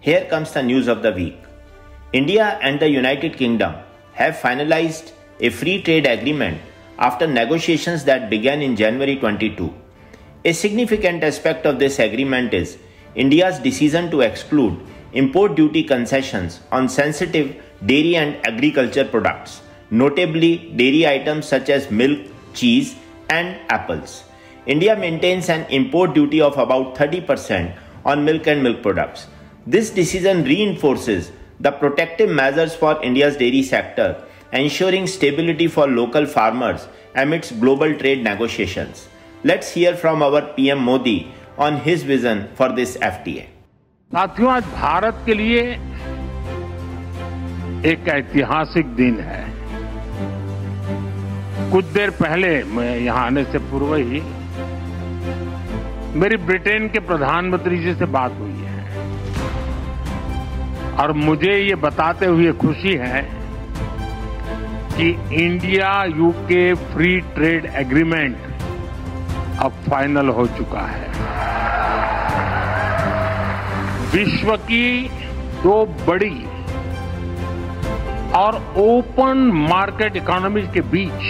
Here comes the news of the week. India and the United Kingdom have finalized a free trade agreement after negotiations that began in January 22. A significant aspect of this agreement is India's decision to exclude import duty concessions on sensitive dairy and agriculture products, notably dairy items such as milk, cheese, and apples. India maintains an import duty of about 30% on milk and milk products. This decision reinforces the protective measures for India's dairy sector, ensuring stability for local farmers amidst global trade negotiations. Let's hear from our PM Modi on his vision for this FTA. साथियों, आज भारत के लिए एक ऐतिहासिक दिन है। कुछ देर पहले, मैं यहां आने से पूर्व ही मेरी ब्रिटेन के प्रधानमंत्री जी से बात हुई है और मुझे ये बताते हुए खुशी है कि India UK free trade agreement अब फाइनल हो चुका है। विश्व की दो बड़ी और ओपन मार्केट इकोनॉमीज के बीच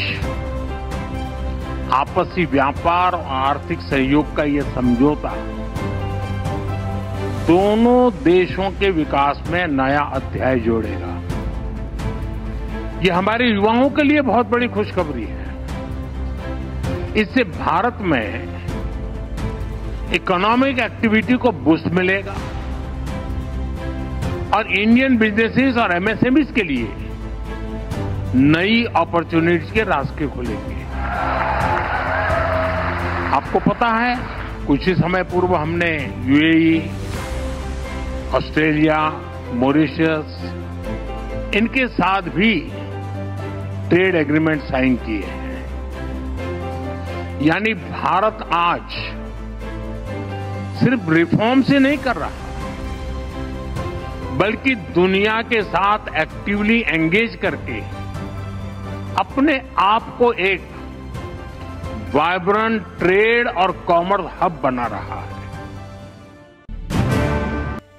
आपसी व्यापार और आर्थिक सहयोग का ये समझौता दोनों देशों के विकास में नया अध्याय जोड़ेगा। ये हमारे युवाओं के लिए बहुत बड़ी खुशखबरी है। इससे भारत में इकोनॉमिक एक्टिविटी को बूस्ट मिलेगा और इंडियन बिजनेसेस और एमएसएमईज के लिए नई अपॉर्चुनिटीज के रास्ते खुलेंगे। आपको पता है, कुछ ही समय पूर्व हमने यूएई, ऑस्ट्रेलिया, मॉरिशस, इनके साथ भी ट्रेड एग्रीमेंट साइन किए हैं। यानी भारत आज सिर्फ रिफॉर्म से नहीं कर रहा, बल्कि दुनिया के साथ एक्टिवली एंगेज करके अपने आप को एक वाइब्रेंट ट्रेड और कॉमर्स हब बना रहा है।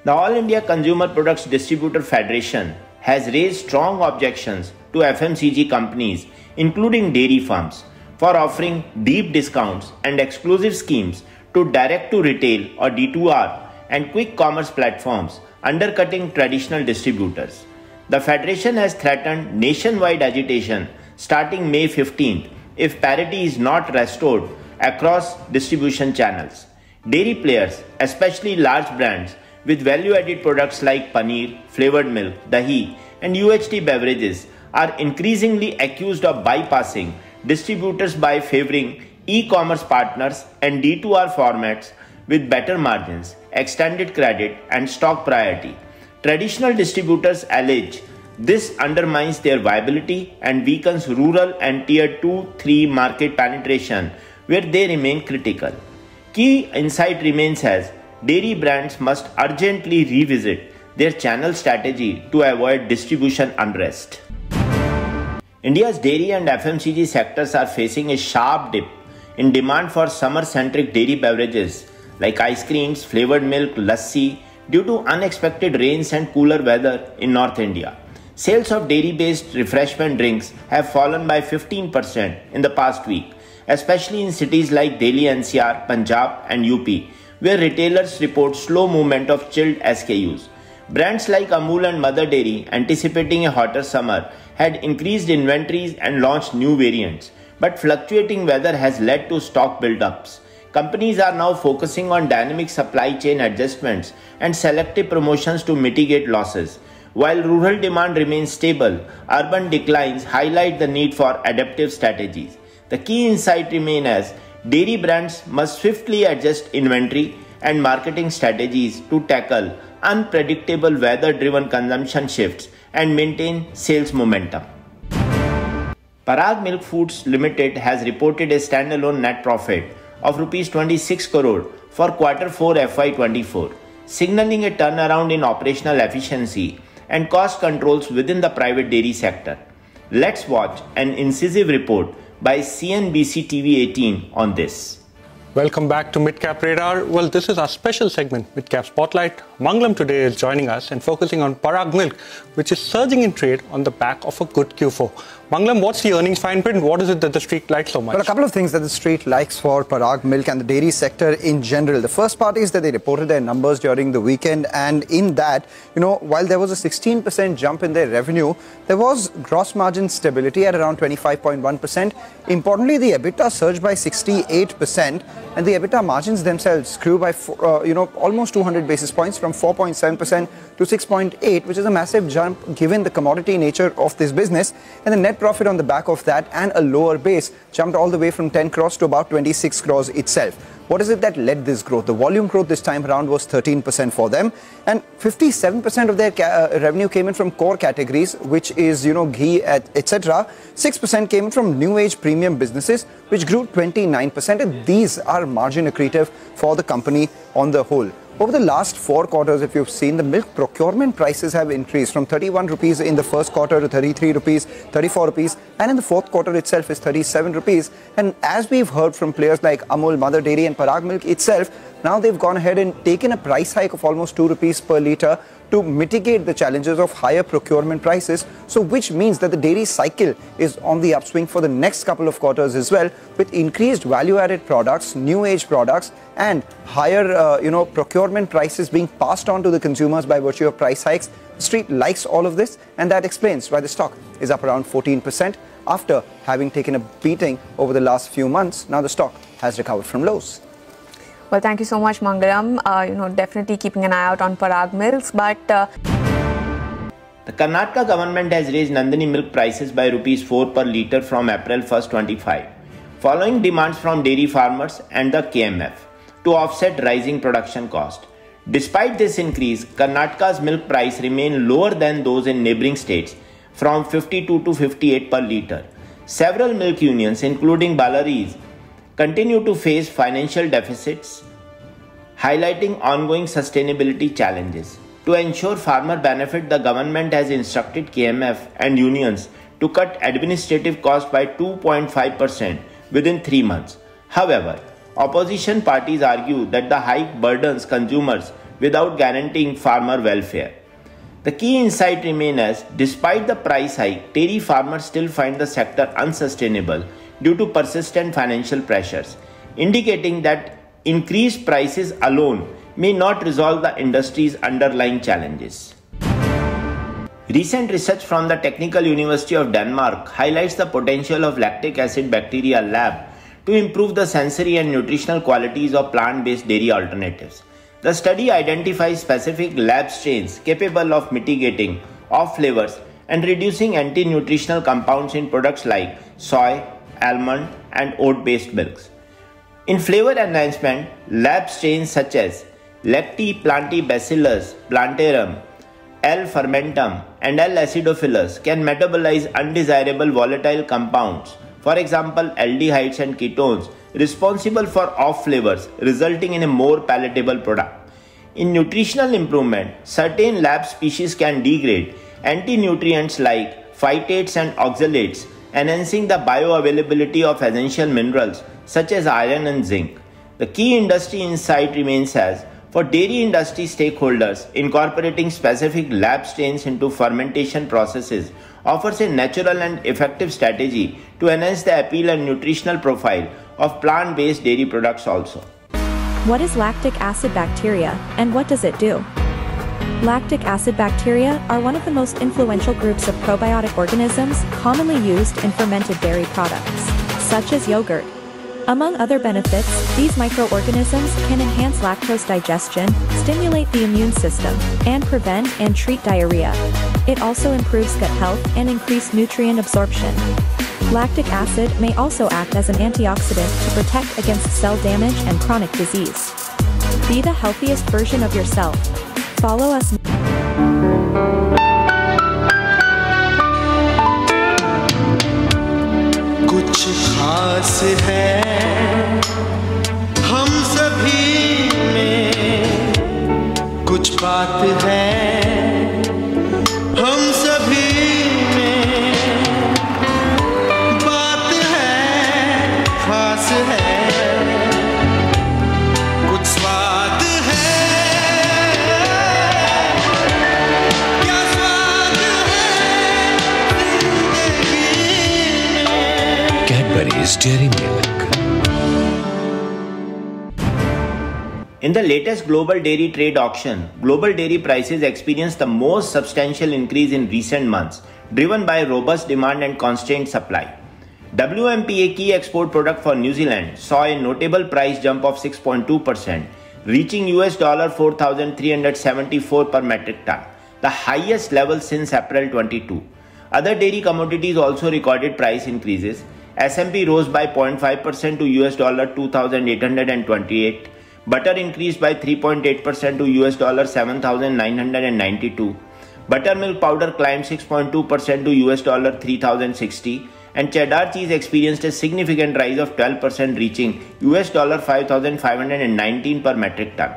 The All India Consumer Products Distributor Federation has raised strong objections to FMCG companies, including dairy farms, for offering deep discounts and exclusive schemes to direct-to-retail or D2R and quick commerce platforms, undercutting traditional distributors. The Federation has threatened nationwide agitation starting May 15th if parity is not restored across distribution channels. Dairy players, especially large brands with value-added products like paneer, flavored milk, dahi, and UHT beverages, are increasingly accused of bypassing distributors by favoring e-commerce partners and D2R formats with better margins, extended credit, and stock priority. Traditional distributors allege this undermines their viability and weakens rural and Tier 2-3 market penetration where they remain critical. Key insight remains as dairy brands must urgently revisit their channel strategy to avoid distribution unrest. India's dairy and FMCG sectors are facing a sharp dip in demand for summer-centric dairy beverages like ice creams, flavored milk, lassi due to unexpected rains and cooler weather in North India. Sales of dairy-based refreshment drinks have fallen by 15% in the past week, especially in cities like Delhi NCR, Punjab and UP, where retailers report slow movement of chilled SKUs. Brands like Amul and Mother Dairy, anticipating a hotter summer, had increased inventories and launched new variants, but fluctuating weather has led to stock build-ups. Companies are now focusing on dynamic supply chain adjustments and selective promotions to mitigate losses. While rural demand remains stable, urban declines highlight the need for adaptive strategies. The key insight remains as dairy brands must swiftly adjust inventory and marketing strategies to tackle unpredictable weather-driven consumption shifts and maintain sales momentum. Parag Milk Foods Limited has reported a standalone net profit of Rs 26 crore for Q4 FY24, signaling a turnaround in operational efficiency and cost controls within the private dairy sector. Let's watch an incisive report by CNBC TV 18 on this. Welcome back to Midcap Radar. Well, this is our special segment, Midcap Spotlight. Mangalam today is joining us and focusing on Parag milk, which is surging in trade on the back of a good Q4. Mangalam, what's the earnings fine print? What is it that the street likes so much? Well, a couple of things that the street likes for Parag milk and the dairy sector in general. The first part is that they reported their numbers during the weekend, and in that, while there was a 16% jump in their revenue, there was gross margin stability at around 25.1%. Importantly, the EBITDA surged by 68%, and the EBITDA margins themselves grew by almost 200 basis points from 4.7% to 6.8%, which is a massive jump given the commodity nature of this business. And the net profit on the back of that and a lower base jumped all the way from 10 crores to about 26 crores itself. What is it that led this growth? The volume growth this time around was 13% for them, and 57% of their revenue came in from core categories, which is ghee, etc. 6% came from new age premium businesses, which grew 29%, and these are margin accretive for the company on the whole. Over the last 4 quarters, if you've seen, the milk procurement prices have increased from 31 rupees in the first quarter to 33 rupees, 34 rupees, and in the fourth quarter itself is 37 rupees. And as we've heard from players like Amul, Mother Dairy and Parag Milk itself, now they've gone ahead and taken a price hike of almost 2 rupees per litre to mitigate the challenges of higher procurement prices, so which means that the dairy cycle is on the upswing for the next couple of quarters as well, with increased value-added products, new age products, and higher procurement prices being passed on to the consumers by virtue of price hikes. The street likes all of this, and that explains why the stock is up around 14% after having taken a beating over the last few months. Now the stock has recovered from lows. Well, thank you so much, Mangalam. Definitely keeping an eye out on Parag Milks, but... The Karnataka government has raised Nandini milk prices by Rs 4 per litre from April 1st, 25, following demands from dairy farmers and the KMF to offset rising production cost. Despite this increase, Karnataka's milk price remained lower than those in neighbouring states, from 52 to 58 per litre. Several milk unions, including Ballari's, continue to face financial deficits, highlighting ongoing sustainability challenges. To ensure farmer benefit, the government has instructed KMF and unions to cut administrative costs by 2.5% within 3 months. However, opposition parties argue that the hike burdens consumers without guaranteeing farmer welfare. The key insight remains as, despite the price hike, dairy farmers still find the sector unsustainable due to persistent financial pressures, indicating that increased prices alone may not resolve the industry's underlying challenges. Recent research from the Technical University of Denmark highlights the potential of lactic acid bacteria lab to improve the sensory and nutritional qualities of plant-based dairy alternatives. The study identifies specific lab strains capable of mitigating off flavors and reducing anti-nutritional compounds in products like soy, almond and oat-based milks. In flavor enhancement, lab strains such as Lactobacillus plantarum, L. fermentum and L. acidophilus can metabolize undesirable volatile compounds, for example aldehydes and ketones, responsible for off flavors, resulting in a more palatable product. In nutritional improvement, certain lab species can degrade anti-nutrients like phytates and oxalates, enhancing the bioavailability of essential minerals such as iron and zinc. The key industry insight remains as, for dairy industry stakeholders, incorporating specific lab strains into fermentation processes offers a natural and effective strategy to enhance the appeal and nutritional profile of plant-based dairy products also. What is lactic acid bacteria, and what does it do? Lactic acid bacteria are one of the most influential groups of probiotic organisms commonly used in fermented dairy products, such as yogurt. Among other benefits, these microorganisms can enhance lactose digestion, stimulate the immune system, and prevent and treat diarrhea. It also improves gut health and increase nutrient absorption. Lactic acid may also act as an antioxidant to protect against cell damage and chronic disease. Be the healthiest version of yourself. Follow us. कुछ खास है हम सभी में, कुछ बात है हम सभी में, बात है खास है is dairy milk. In the latest global dairy trade auction, global dairy prices experienced the most substantial increase in recent months, driven by robust demand and constrained supply. WMP, a key export product for New Zealand, saw a notable price jump of 6.2%, reaching US $4,374 per metric ton, the highest level since April 22. Other dairy commodities also recorded price increases. SMP rose by 0.5% to US $2,828. Butter increased by 3.8% to US $7,992. Buttermilk powder climbed 6.2% to US $3,060. And cheddar cheese experienced a significant rise of 12%, reaching US $5,519 per metric ton.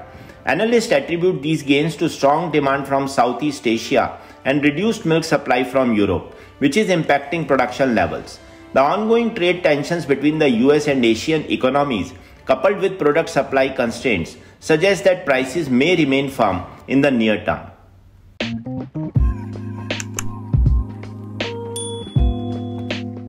Analysts attribute these gains to strong demand from Southeast Asia and reduced milk supply from Europe, which is impacting production levels. The ongoing trade tensions between the US and Asian economies, coupled with product supply constraints, suggest that prices may remain firm in the near term.